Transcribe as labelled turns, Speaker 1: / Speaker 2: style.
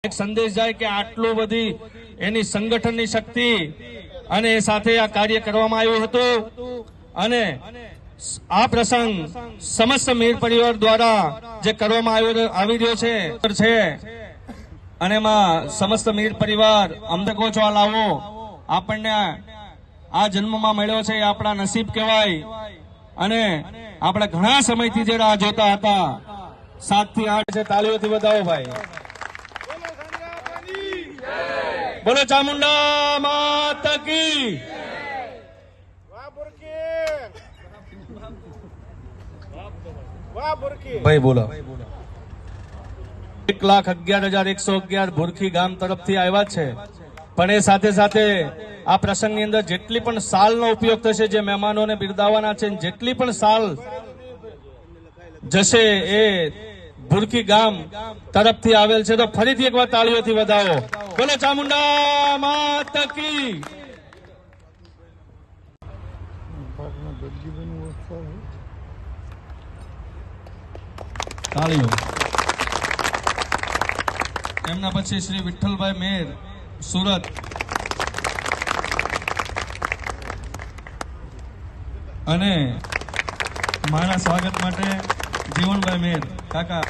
Speaker 1: એક સંદેશ જાય કે આટલું બધી એની સંગઠનની શક્તિ અને સાથે આ કાર્ય કરવામાં આવ્યું હતું અને આ પ્રસંગ સમસ્ત મીર પરિવાર દ્વારા જે કરવામાં આવી રહ્યો છે અને એમાં સમસ્ત મીર પરિવાર અમને કહો છો આ લાવો આપણને આ જન્મમાં મળ્યો છે એ આપણા નસીબ કહેવાય અને આપણે ઘણા સમયથી જે રાહ જોતા હતા 7 થી 8 છે તાળીઓથી વધાવો ભાઈ બોલો ચામુંડા માતા કી ભાઈ બોલો 1,11,111 ભુરખી ગામ તરફથી આવ્યા છે પણ એ સાથે સાથે આ પ્રસંગની અંદર જેટલી પણ સાલનો ઉપયોગ થશે જે મહેમાનોને બિરદાવવાના છે જેટલી પણ સાલ જશે એ ભુરખી ગામ તરફથી આવેલ છે તો ફરીથી એકવાર તાળીઓથી વધાવો બોલો ચામુંડા માતા કી તાળીઓ એમના પછી શ્રી વિઠ્ઠલભાઈ મેર સુરત અને મારા સ્વાગત માટે જીવનભાઈ મેર કાકા